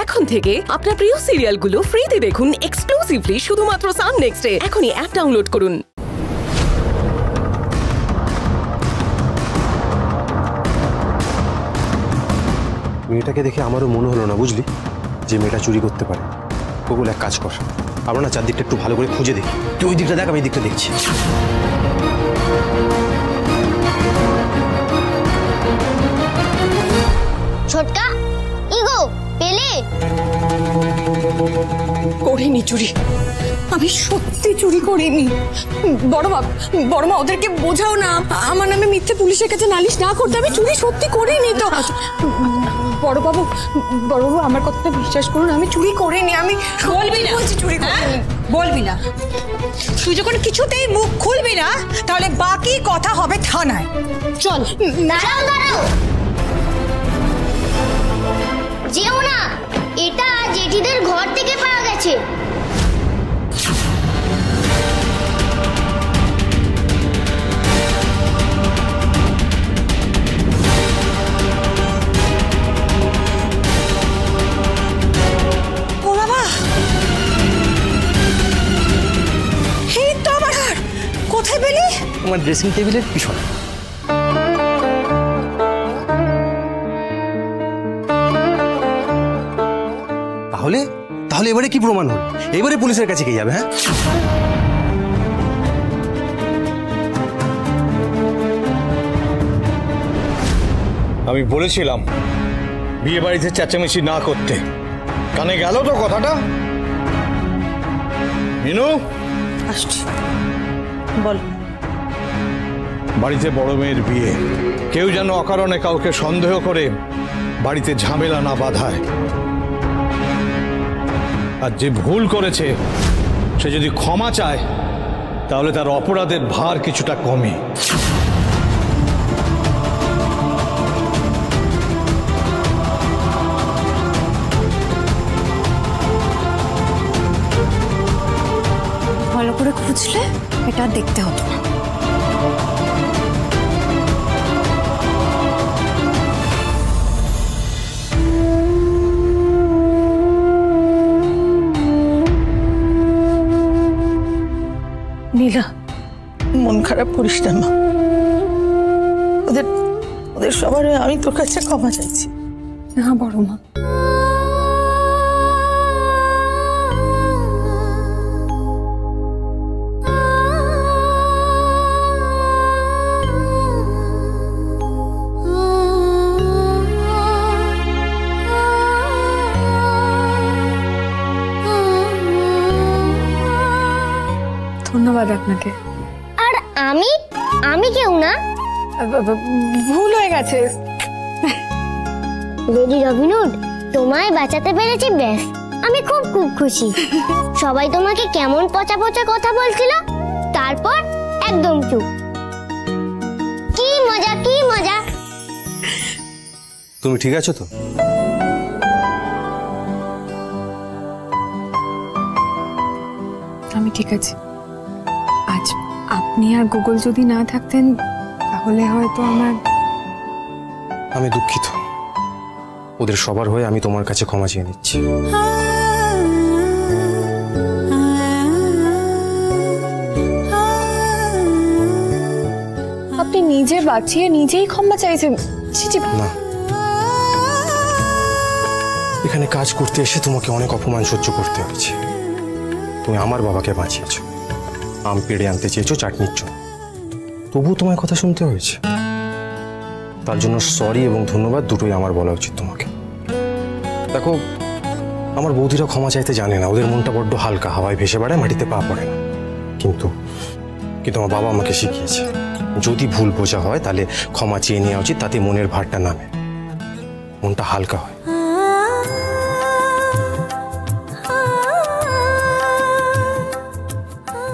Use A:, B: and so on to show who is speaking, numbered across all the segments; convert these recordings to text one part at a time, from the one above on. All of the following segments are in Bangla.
A: এখন থেকে আপনার প্রিয় সিরিয়ালগুলো ফ্রিতে দেখুন এক্সক্লুসিভলি শুধুমাত্র সান নেক্সটে। এখনই অ্যাপ ডাউনলোড করুন।
B: মেয়েটাকে দেখে আমারও মনে হলো না, বুঝলি, যে মেয়েটা চুরি করতে পারে। ওগুলো এক কাজ কর, আমরা না চারদিকটা একটু ভালো করে খুঁজে দেখি। তুই ওই দিকটা দেখ, আমি এই দিকটা দেখছি।
C: ছোটকা ইগো পেলে
D: করিনি চুরি, আমি সত্যি চুরি করিনি। বড় মা ওদেরকে বোঝাও না, আমার নামে মিথ্যে পুলিশের কাছে নালিশ না করতে। আমি চুরি সত্যি করিনি তো। বড়বাবু আমার কথাটা বিশ্বাস করুন, আমি চুরি করিনি। আমি বলবি না চুরি করিনি,
E: বলবি না। তুই যখন কিছুতেই মুখ খুলবি না, তাহলে বাকি কথা হবে থানায়।
C: চল। দাঁড়াও যেও না, এটা জেঠিদের ঘর থেকে পাওয়া গেছে।
E: ও বাবা, এই তো আমার হার। কোথায় পেলি?
B: আমার ড্রেসিং টেবিলের পিছনে। তাহলে এবারে কি প্রমাণ হল? এবারে পুলিশের কাছে কে যাবে? হ্যাঁ,
F: আমি বলেছিলাম বিয়ে বাড়িতে চেঁচামেচি না করতে। কানে গেল তো কথাটা? মিনু,
E: আসছি, বল।
F: বাড়িতে বড় মেয়ের বিয়ে, কেউ যেন অকারণে কাউকে সন্দেহ করে বাড়িতে ঝামেলা না বাঁধায়। আর যে ভুল করেছে সে যদি ক্ষমা চায়, তাহলে তার অপরাধের ভার কিছুটা কমে।
D: ভালো করে খুঁজলে এটা দেখতে হতো না।
E: নীলা, মন খারাপ করিস না মা। ওদের সবার আমি তোর কাছে ক্ষমা চাইছি।
D: না বড় মা, ধন্যবাদ আপনাকে।
C: আর আমি কেউ না,
D: ভুল হয়ে গেছে।
C: লেডি রবিনহুড, তোমায় বাঁচাতে পেরেছি, ব্যাস আমি খুব খুশি। সবাই তোমাকে কেমন পচা পচা কথা বলছিল, তারপর একদম চুপ। কি মজা।
B: তুমি ঠিক আছো তো?
D: আমি ঠিক আছি। আজ আপনি আর গুগল যদি না থাকতেন, তাহলে হয়তো
B: আমি দুঃখিত। ওদের সবার হয়ে আমি তোমার কাছে ক্ষমা চেয়ে নিচ্ছি।
D: আপনি নিজে বাঁচিয়ে নিজেই ক্ষমা চাইছেন।
B: না, এখানে কাজ করতে এসে তোমাকে অনেক অপমান সহ্য করতে হয়েছে। তুমি আমার বাবাকে বাঁচিয়েছ, আম পেড়ে আনতে চেয়েছো চাটনির জন্য, তবুও তোমায় কথা শুনতে হয়েছে। তার জন্য সরি এবং ধন্যবাদ দুটোই আমার বলা উচিত তোমাকে। দেখো, আমার বৌদিরা ক্ষমা চাইতে জানে না, ওদের মনটা বড্ড হালকা, হাওয়ায় ভেসে বেড়ায়, মাটিতে পা পড়ে না। কিন্তু আমার বাবা আমাকে শিখিয়েছে, যদি ভুল বোঝা হয় তাহলে ক্ষমা চেয়ে নেওয়া উচিত, তাতে মনের ভারটা নামে, মনটা হালকা হয়।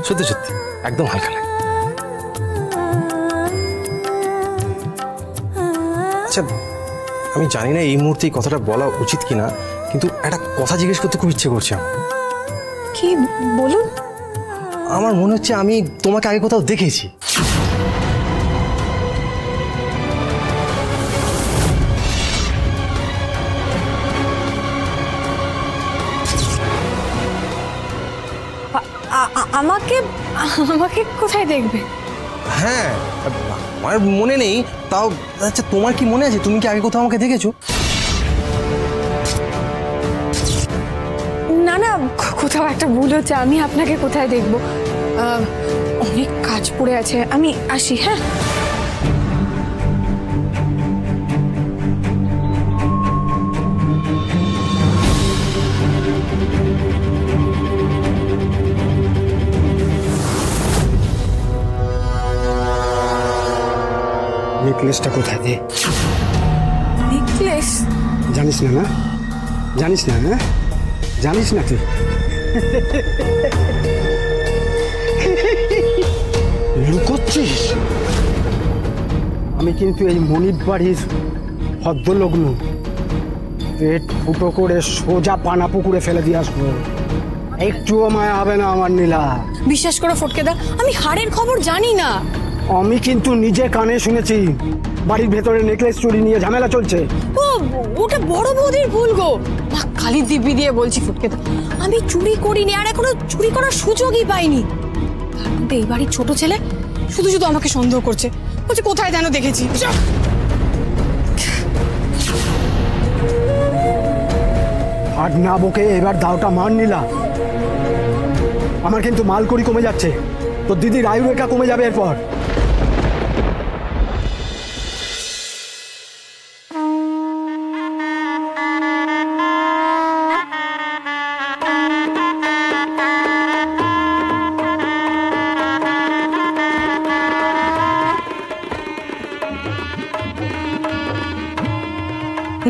B: সত্যি সত্যি একদম হালকা লাগে। আচ্ছা, আমি জানি না এই মুহূর্তে এই কথাটা বলা উচিত কিনা, কিন্তু একটা কথা জিজ্ঞেস করতে খুব ইচ্ছে করছে আমার।
D: কি বলুন?
B: আমার মনে হচ্ছে আমি তোমাকে আগে কোথাও দেখেছি।
D: আমাকে আমাকে কোথায় দেখবে?
B: হ্যাঁ, আমার মনে নেই, তাও আচ্ছা তোমার কি মনে আছে? তুমি কি আগে কোথাও আমাকে দেখেছো?
D: না না, কোথাও একটা ভুল হচ্ছে। আমি আপনাকে কোথায় দেখবো? অনেক কাজ পড়ে আছে, আমি আসি। হ্যাঁ,
G: নেকলেসটা কোথায় দে?
D: নেকলেস?
G: জানিস না? জানিস না? হ্যাঁ, জানিস না তুই? লুকোচ্ছিস? আমি কিন্তু এই মনির বাড়ির ভদ্রলোক নই। পেট ফুটো করে সোজা পানা পুকুরে ফেলে দিয়ে আসবো। একটুও মায়া হবে না আমার নীলা।
D: বিশ্বাস করো ফটকেদা, আমি হাড়ের খবর জানি না।
G: আমি কিন্তু নিজে কানে শুনেছি বাড়ির ভেতরে নেকলেস চুরি নিয়ে ঝামেলা চলছে।
D: ও, ওটা বড় বৌদির ভুল গো। মা কালী দিব্যি দিয়ে বলছি ফটকেদা, আমি চুরি করিনি, আর এখনো চুরি করার সুযোগই পাইনি। তার মধ্যে এই বাড়ির ছোট ছেলে শুধু শুধু আমাকে সন্দেহ করছে, বলছে কোথায় যেন দেখেছি।
G: আর না বকে এবার দাওটা মান নিলা। আমার কিন্তু মালকড়ি কমে যাচ্ছে, তোর দিদির আয়ুরেখা কমে যাবে এরপর।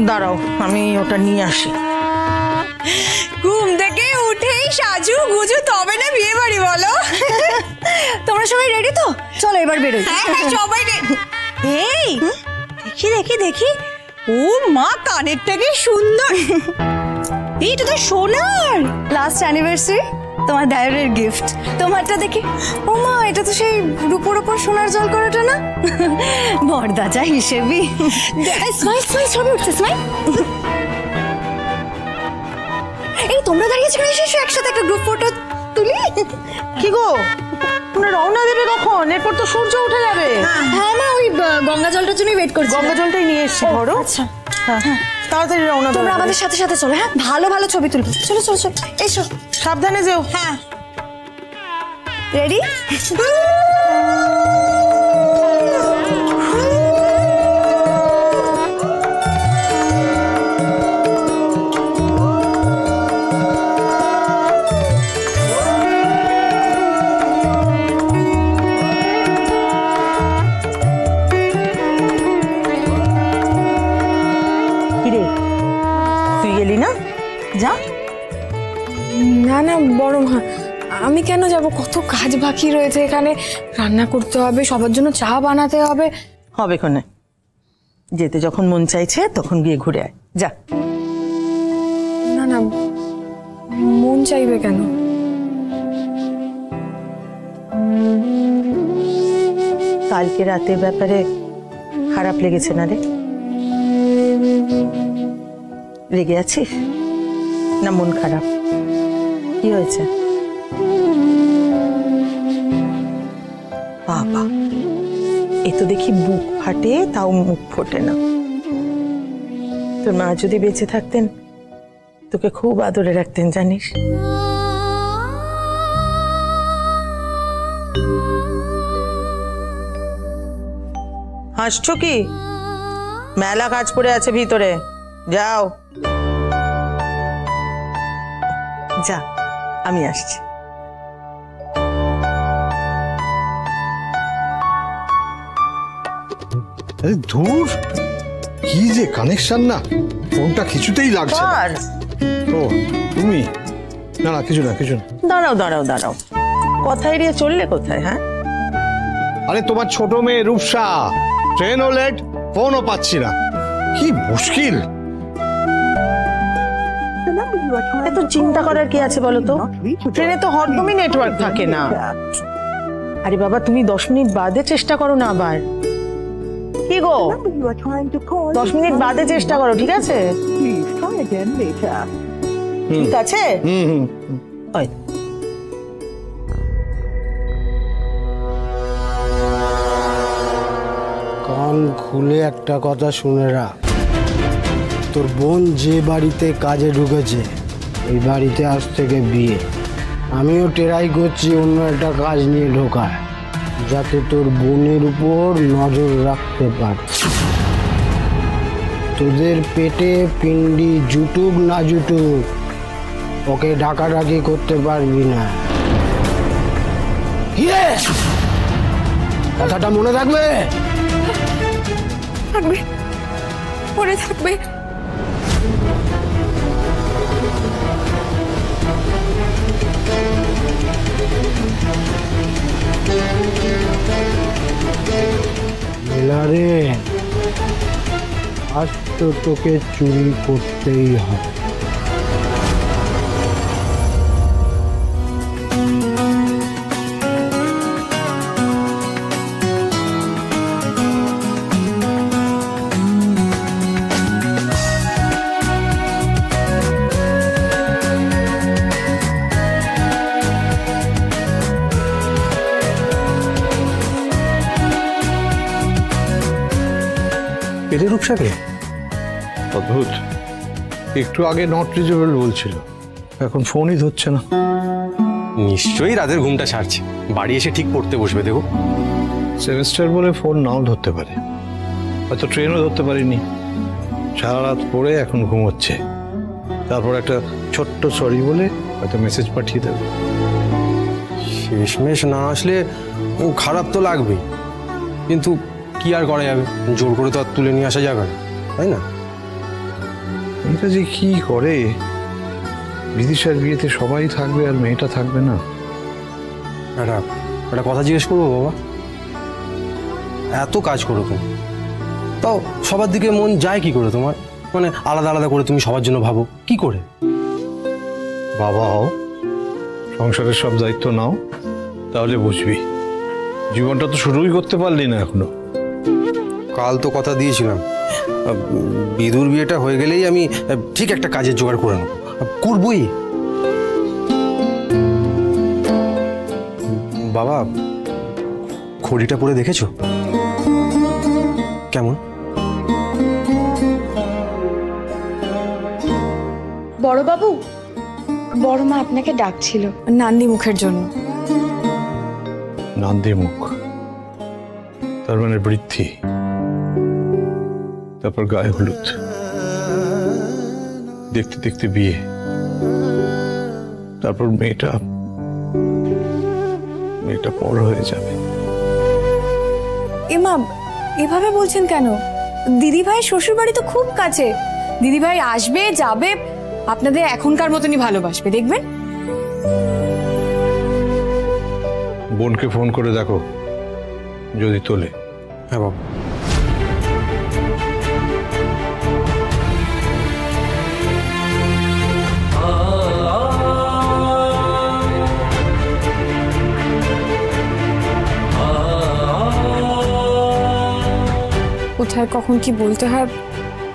H: দাঁড়াও, আমি ওটা নিয়ে আসি।
E: ঘুম থেকে উঠেই সাজু গুজু তবে না বিয়ে বাড়ি, বলো?
D: তোমরা সবাই রেডি তো? চলো এবার বেরোই।
E: হ্যাঁ, সবাই এই দেখি দেখি দেখি, ও মা, কানেরটা কি সুন্দর! এইটা তো সোনার।
D: লাস্ট অ্যানিভার্সারি তোমার ডায়রের গিফট। তোমারটা দেখি, ও মা, এটা তো সেই রূপোর ওপর সোনার জল করাটা না? বরদাজা হিসেবে স্মাইল স্মাইল ছবি উঠছে, স্মাইল। এই তোমরা দাঁড়িয়েছো কেন? এসে একসাথে একটা গ্রুপ ফটো তুলি।
H: কি গো, তোমরা রওনা দেবে কখন? এরপর তো সূর্য উঠে যাবে।
D: হ্যাঁ মা, ওই গঙ্গা জলটার জন্যই ওয়েট করছি।
H: গঙ্গা জলটাই নিয়ে এসছি। ধরো।
D: আচ্ছা,
H: হ্যাঁ, তাড়াতাড়ি রওনা
D: তোমরা
H: দাও।
D: আমাদের সাথে সাথে চলো। হ্যাঁ, ভালো ভালো ছবি তুলবো। চলো চলো চলো, এসো।
H: সাবধানে যেও।
E: হ্যাঁ,
D: রেডি?
H: কিরে, তুই গেলি না? যা।
D: না না বড় মা, আমি কেন যাব? কত কাজ বাকি রয়েছে এখানে। রান্না করতে হবে, সবার জন্য চা বানাতে হবে।
H: হবে ক্ষণে, যেতে যখন মন চাইছে তখন গিয়ে ঘুরে আয়। যা।
D: না না, মন চাইবে কেন?
H: কালকে রাতের ব্যাপারে খারাপ লেগেছে না রে? রেগে আছিস না মন খারাপ? কি হয়েছে? বাবা, এ তো দেখি বুক ফাটে তাও মুখ ফোটে না। তোর মা যদি বেঁচে থাকতেন তোকে খুব আদরে রাখতেন, জানিস? হাসছো কি? মেলা কাজ পড়ে আছে ভিতরে, যাও। যা, আমি আসছি।
F: ধুর, কি যে কানেকশন না, ফোনটা কিছুতেই লাগছে না।
H: আর
F: ও তুমি? না না, কিছু না কিছু না।
H: দাঁড়াও দাঁড়াও দাঁড়াও, কথা এড়িয়ে চললে কোথায়? হ্যাঁ,
F: আরে তোমার ছোট মেয়ে রূপসা, ট্রেনও লেট, ফোনও পাচ্ছি না, কি মুশকিল।
H: এত চিন্তা করার কি আছে বলো তো? ট্রেনে তো হরদমই নেটওয়ার্ক থাকে না। আরে বাবা, তুমি 10 মিনিট বাদে চেষ্টা করো না আবার। কি গো, 10 মিনিট বাদে চেষ্টা করো, ঠিক আছে? ঠিক আছে। ওই
G: কান খুলে একটা কথা শুনে রাখ, তোর বোন যে বাড়িতে কাজে ঢুকেছে ওই বাড়িতে আজ থেকে বিয়ে। আমিও ট্রাই করছি অন্য একটা কাজ নিয়ে ঢোকার, যাতে তোর বোনের উপর নজর রাখতে পারি। তোদের পেটে পিন্ডি জুটুক না জুটুক, ওকে ডাকাডাকি করতে পারবি না। কথাটা মনে থাকবে?
D: থাকবে, মনে থাকবে।
G: রে আজ তো তোকে চুরি করতেই হবে।
B: পেলে রূপসাকে?
F: অদ্ভুত, একটু আগে নট রিচেবল বলছিল, এখন ফোনই ধরছে না।
B: নিশ্চয়ই রাতের ঘুমটা সারছে, বাড়ি এসে ঠিক পড়তে বসবে। দেখো,
F: সেমিস্টার বলে ফোন নাও ধরতে পারে, হয়তো ট্রেনও ধরতে পারিনি, সারা রাত পড়ে এখন ঘুমোচ্ছে। তারপর একটা ছোট্ট সরি বলে হয়তো মেসেজ পাঠিয়ে দেবে।
B: শেষমেশ না আসলে ও খারাপ তো লাগবেই, কিন্তু কি আর করা যাবে, জোর করে তো আর তুলে নিয়ে আসা যাবে না, তাই না?
F: এটা যে কি করে, বিদিশার বিয়েতে সবাই থাকবে আর মেয়েটা থাকবে না।
B: একটা কথা জিজ্ঞেস করবো বাবা? এত কাজ করো তুমি, তাও সবার দিকে মন যায় কি করে তোমার? মানে আলাদা আলাদা করে তুমি সবার জন্য ভাবো কি করে?
F: বাবা হও, সংসারের সব দায়িত্ব নাও, তাহলে বুঝবি। জীবনটা তো শুরুই করতে পারলি না এখনো।
B: কাল তো কথা দিয়েছিলাম, বিদুর বিয়েটা হয়ে গেলেই আমি ঠিক একটা কাজের জোগাড় করে নেবো, করবই। বাবা, ঘড়িটা পরে দেখেছো কেমন?
D: বড়বাবু, বড় মা আপনাকে ডাকছিল নান্দি মুখের জন্য।
F: নান্দি মুখ তার মানে বৃদ্ধি, তারপর গায়ে হলুদ, দেখতে দেখতে বিয়ে, তারপর মেয়েটা বড় হয়ে যাবে।
D: এমা, এভাবে বলছেন কেন? দিদিভাই শ্বশুর বাড়ি তো খুব কাছে, দিদিভাই আসবে যাবে, আপনাদের এখনকার মতনই ভালোবাসবে, দেখবেন।
F: বোনকে ফোন করে দেখো যদি তোলে।
B: হ্যাঁ বাবা।
D: কোথায় কখন কি বলতে হয়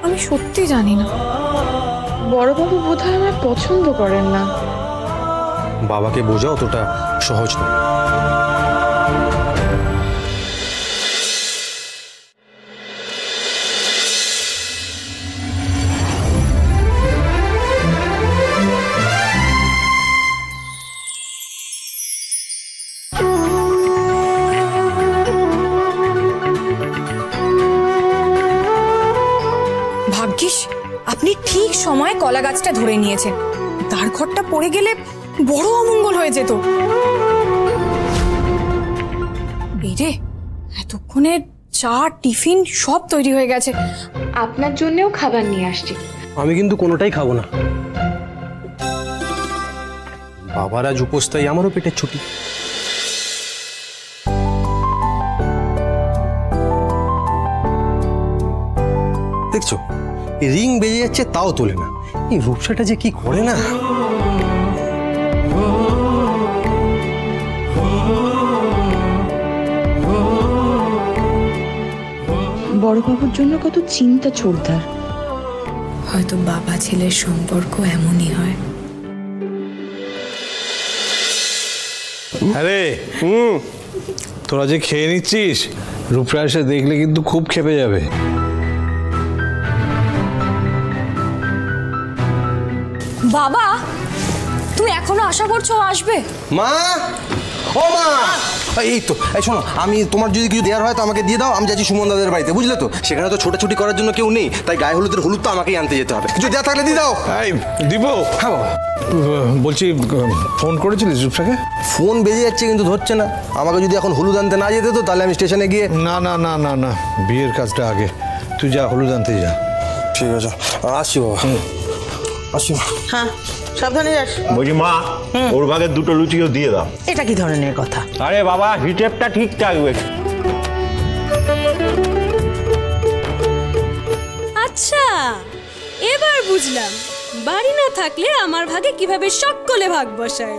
D: আমি সত্যি জানি না। বড়বাবু বোধহয় আমায় পছন্দ করেন না।
B: বাবাকে বোঝা অতটা সহজ নয়।
D: ভাগ্যিস আপনি ঠিক সময় কলা গাছটা ধরে নিয়েছেন, তার ঘরটা পড়ে গেলে বড় অমঙ্গল হয়ে যেত। এই রে, এতক্ষণে চা টিফিন সব তৈরি হয়ে গেছে, আপনার জন্যও খাবার নিয়ে আসছি।
B: আমি কিন্তু কোনোটাই খাবো না। বাবার আজ উপোস, তাই আমারও পেটের ছুটি। দেখছো, রিং বেজে যাচ্ছে তাও তোলে না। এই রূপসাটা যে কি করে না।
I: বড়বাবুর জন্য কত চিন্তা ছোটদার।
D: হয়তো বাবা ছেলের সম্পর্ক এমনই হয়।
F: আরে তোরা যে খেয়ে নিচ্ছিস, রূপরা এসে দেখলে কিন্তু খুব খেপে যাবে।
D: বাবা, তুমি এখনো আশা করছো আসবে?
B: মা, ও মা, এই তো, এই শোনো, আমি তোমার যদি কিছু দেওয়ার হয় তো আমাকে দিয়ে দাও। আমি যাচ্ছি সুমন দাদের বাড়িতে, বুঝলে তো? সেখানে তো ছোটাছুটি করার জন্য কেউ নেই, তাই গায়ে হলুদের হলুদ তো আমাকেই আনতে যেতে হবে। কিছু দেওয়া থাকলে দিয়ে দাও।
F: এই দিব।
B: হ্যাঁ বাবা।
F: বলছি, ফোন করেছিলিস রূপসাকে?
B: ফোন বেজে যাচ্ছে কিন্তু ধরছে না। আমাকে যদি এখন হলুদ আনতে না যেতে তো তাহলে আমি স্টেশনে গিয়ে।
F: না না না না না, বিয়ের কাজটা আগে, তুই যা হলুদ আনতে যা।
B: ঠিক আছে, আসছি বাবা। আসছি।
H: হ্যাঁ, সাবধানে যাস।
J: বলছি মা, ওর ভাগের দুটো লুচিও দিয়ে দাও।
H: এটা কি ধরনের কথা?
J: আরে বাবা, হিটেপটা ঠিক থাকবে।
K: আচ্ছা, এবার বুঝলাম বাড়ি না থাকলে আমার ভাগে কিভাবে সকলে ভাগ বসায়।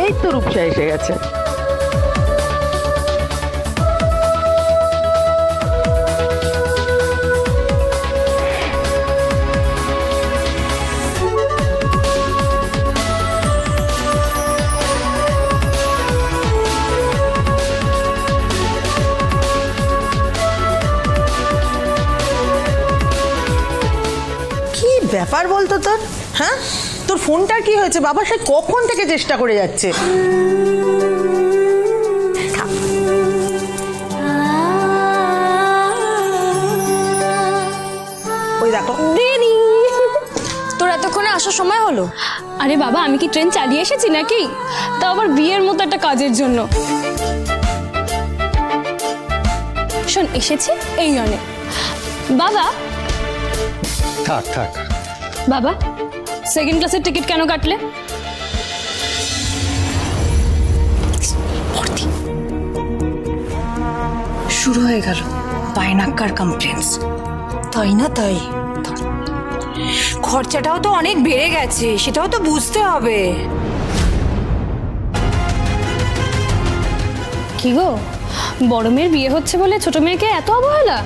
H: এই তো রূপসা এসে গেছে। কি ব্যাপার বলতো তোর? হ্যাঁ, তোর ফোনটার কি হয়েছে? বাবা সে কখন থেকে চেষ্টা করে যাচ্ছে। ওই দেখো,
D: দেরি। তোর এতক্ষণে আসার সময় হলো?
K: আরে বাবা, আমি কি ট্রেন চালিয়ে এসেছি নাকি? তাও আবার বিয়ের মতো একটা কাজের জন্য। শোন, এসেছি এই জন্যে। বাবা,
F: থাক থাক।
K: বাবা, সেকেন্ড ক্লাসের টিকিট কেন কাটলে?
D: শুরু হয়ে গেল পায়নাক্কার কমপ্লেন্টস। তাই না? তাই খরচাটাও তো অনেক বেড়ে গেছে, সেটাও তো বুঝতে হবে।
K: কি গো, বড় মেয়ের বিয়ে হচ্ছে বলে ছোট মেয়েকে এত অবহেলা?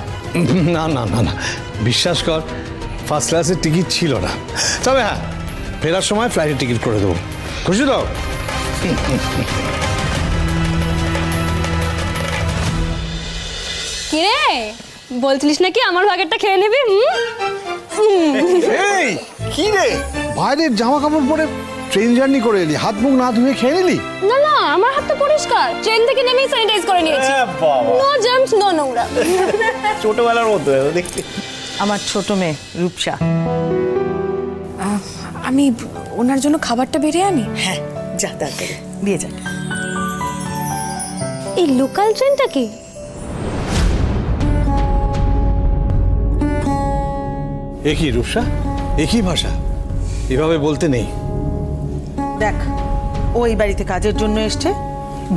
F: না না না না, বিশ্বাস কর, ফার্স্ট ক্লাসের টিকিট ছিল না। তবে হ্যাঁ, ফেরার সময় ফ্লাইটের টিকিট করে দেবো। খুশি তো?
K: কি রে, বলছিলিস নাকি আমার ভাগেরটা খেয়ে নিবি?
F: এই কি রে, বাইরের জামা কাপড় পরে ট্রেন জার্নি করে এলি, হাত মুখ না ধুয়ে খেয়ে নিলি?
K: না না, আমার হাতটা পরিষ্কার, ট্রেন থেকে নেমেই স্যানিটাইজ করে নিয়েছি। নো জার্মস, নো নোংরা।
J: ছোটবেলার মতো দেখতে।
H: আমার ছোট মেয়ে রূপসা।
D: আমি ওনার জন্য খাবারটা বেরিয়ে আনি।
H: হ্যাঁ, যা তাড়াতাড়ি দিয়ে যা।
K: এই লোকাল ট্রেনটা কি?
F: একই রূপসা, একই ভাষা, এভাবে বলতে নেই।
H: দেখ, ও এই বাড়িতে কাজের জন্য এসছে,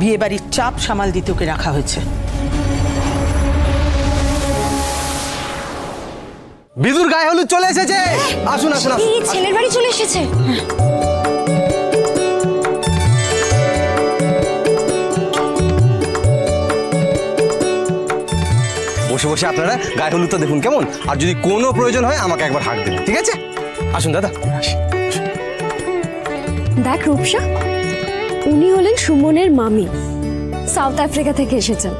H: বিয়ে বাড়ির চাপ সামাল দিতে ওকে রাখা হয়েছে।
B: বিদুর গায়ে হলুদ চলে এসেছে। আসুন আসুন আসুন।
D: ছেলের বাড়ি চলে এসেছে।
B: বসে বসে আপনারা গায়ে হলুদটা দেখুন কেমন, আর যদি কোনো প্রয়োজন হয় আমাকে একবার হাঁক দেবেন, ঠিক আছে? আসুন দাদা।
K: দেখ রূপসা, উনি হলেন সুমনের মামি, সাউথ আফ্রিকা থেকে এসেছেন।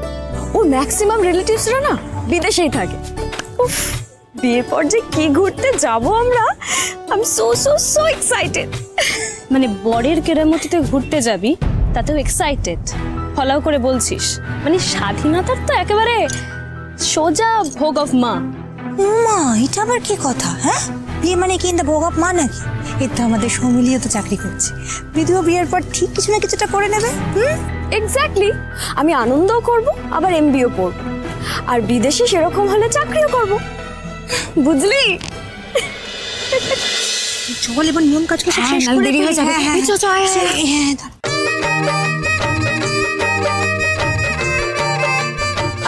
K: ওর ম্যাক্সিমাম রিলেটিভসরা না বিদেশেই থাকে। উফ, বিয়ের পর যে কি ঘুরতে যাব আমরা, I am so so so excited. মানে বরের কেরামতিতে ঘুরতে যাবি, তাতেও এক্সাইটেড? ফলাও করে বলছিস, মানে স্বাধীনতার তো একেবারে সোজা ভোগ অফ মা।
E: মা, এটা আবার কি কথা? হ্যাঁ, বিয়ে মানে কি ইন্দা ভোগ অফ মা নাকি? এটা আমাদের সমিলিও তো চাকরি করছে, বিধবা বিয়ের পর ঠিক কিছু না কিছুটা করে নেবে।
K: এক্স্যাক্টলি, আমি আনন্দও করব, আবার এমবিও পড়ব, আর বিদেশে সেরকম হলে চাকরিও করব, বুঝলি?
E: চল এবার নিয়ম কাজ করে শেষ করে দেরি হয়ে যাবে।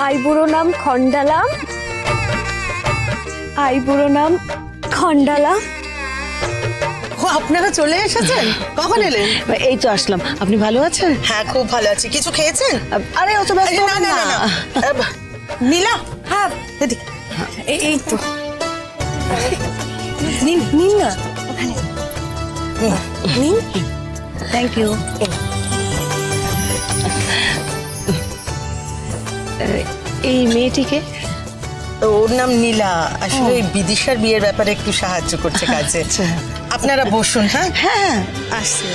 K: আইবুড়ো নাম খন্ডালাম, আইবুড়ো নাম খন্ডালাম।
H: আপনারা চলে এসেছেন? কখন এলেন?
E: এই তো আসলাম। আপনি ভালো আছেন?
H: হ্যাঁ, খুব ভালো আছি। কিছু খেয়েছেন?
E: আরে অত ব্যস্ত
H: না না না না। নীলা,
E: হ্যাঁ
H: এদিকে।
E: এই তো
H: নিন নিন না। নিন।
E: Thank you. এই মেয়েটিকে?
H: ওর নাম নীলা। আসলে ওই বিদিশার বিয়ের ব্যাপারে একটু সাহায্য করছে কাজে। আপনারা বসুন। হ্যাঁ
E: হ্যাঁ
H: আসছি।